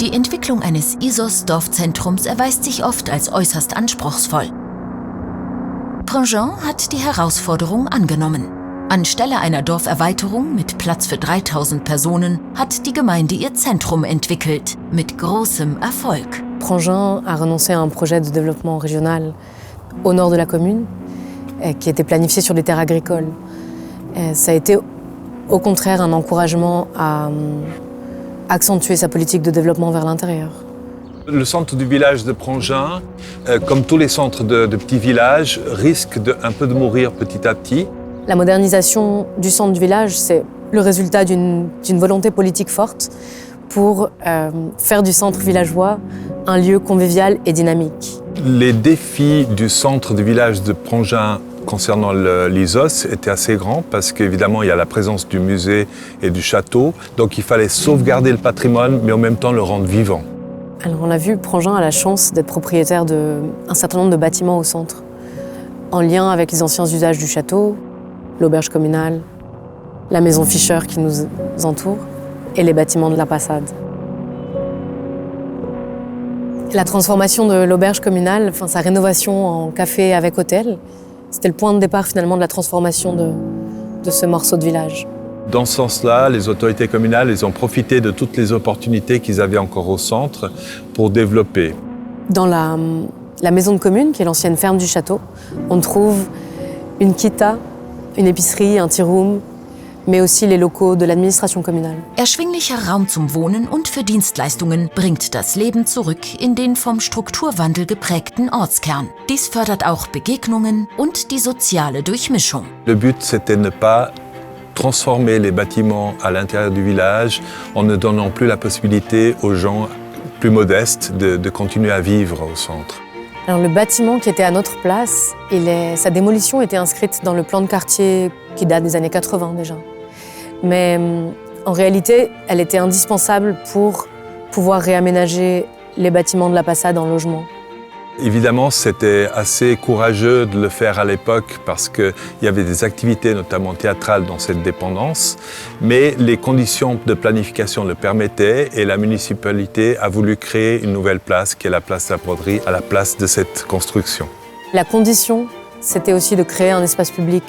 Die Entwicklung eines ISOS-Dorfzentrums erweist sich oft als äußerst anspruchsvoll. Prangin hat die Herausforderung angenommen. Anstelle einer Dorferweiterung mit Platz für 3000 Personen hat die Gemeinde ihr Zentrum entwickelt, mit großem Erfolg. Prangin a renoncé à un projet de développement régional au nord de la commune, qui était planifié sur des terres agricoles. Ça a été au contraire un encouragement à accentuer sa politique de développement vers l'intérieur. Le centre du village de Prangin, comme tous les centres de petits villages, risque un peu de mourir petit à petit. La modernisation du centre du village, c'est le résultat d'une volonté politique forte pour faire du centre villageois un lieu convivial et dynamique. Les défis du centre du village de Prangin concernant l'ISOS étaient assez grands parce qu'évidemment il y a la présence du musée et du château, donc il fallait sauvegarder le patrimoine mais en même temps le rendre vivant. Alors on l'a vu, Prangin a la chance d'être propriétaire d'un certain nombre de bâtiments au centre, en lien avec les anciens usages du château, l'auberge communale, la maison Fischer qui nous entoure et les bâtiments de la Passade. La transformation de l'auberge communale, sa rénovation en café avec hôtel, c'était le point de départ finalement de la transformation de ce morceau de village. Dans ce sens-là, les autorités communales ont profité de toutes les opportunités qu'ils avaient encore au centre pour développer. Dans la maison de commune, qui est l'ancienne ferme du château, on trouve une kita, une épicerie, un tea room, mais aussi les locaux de l'administration communale. Erschwinglicher Raum zum Wohnen und für Dienstleistungen bringt das Leben zurück in den vom Strukturwandel geprägten Ortskern. Dies fördert auch Begegnungen und die soziale Durchmischung. Le but, c'était ne pas transformer les bâtiments à l'intérieur du village en ne donnant plus la possibilité aux gens plus modestes de continuer à vivre au centre. Alors, le bâtiment qui était à notre place, sa démolition était inscrite dans le plan de quartier qui date des années 80 déjà. Mais en réalité, elle était indispensable pour pouvoir réaménager les bâtiments de la Passade en logement. Évidemment, c'était assez courageux de le faire à l'époque parce qu'il y avait des activités, notamment théâtrales, dans cette dépendance. Mais les conditions de planification le permettaient et la municipalité a voulu créer une nouvelle place, qui est la place de la Broderie, à la place de cette construction. La condition, c'était aussi de créer un espace public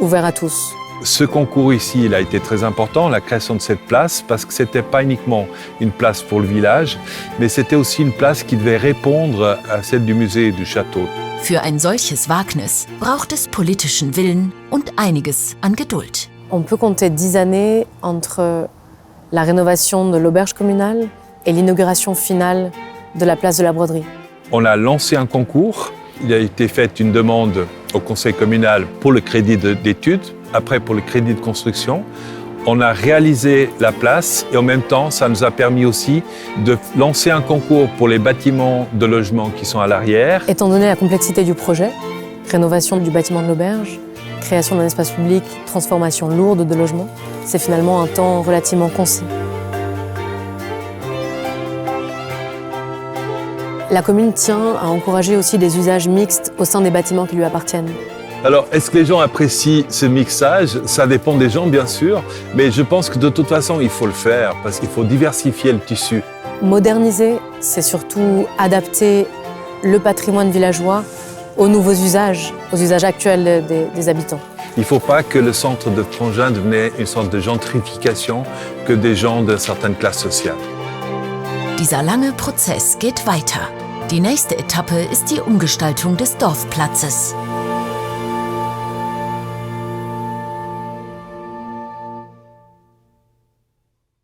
ouvert à tous. Ce concours ici, il a été très important, la création de cette place, parce que ce n'était pas uniquement une place pour le village, mais c'était aussi une place qui devait répondre à celle du musée et du château. Für ein solches Wagnis braucht es politischen Willen und einiges an Geduld. On peut compter 10 années entre la rénovation de l'auberge communale et l'inauguration finale de la place de la Broderie. On a lancé un concours, il a été fait une demande au conseil communal pour le crédit d'études, après pour le crédit de construction. On a réalisé la place et en même temps, ça nous a permis aussi de lancer un concours pour les bâtiments de logement qui sont à l'arrière. Étant donné la complexité du projet, rénovation du bâtiment de l'auberge, création d'un espace public, transformation lourde de logements, c'est finalement un temps relativement concis. La commune tient à encourager aussi des usages mixtes au sein des bâtiments qui lui appartiennent. Alors, est-ce que les gens apprécient ce mixage? Ça dépend des gens, bien sûr, mais je pense que de toute façon, il faut le faire parce qu'il faut diversifier le tissu. Moderniser, c'est surtout adapter le patrimoine villageois aux nouveaux usages, aux usages actuels des habitants. Il ne faut pas que le centre de Prangin devienne une sorte de gentrification que des gens de certaines classes sociales. Dieser lange Prozess geht weiter. Die nächste Etappe ist die Umgestaltung des Dorfplatzes.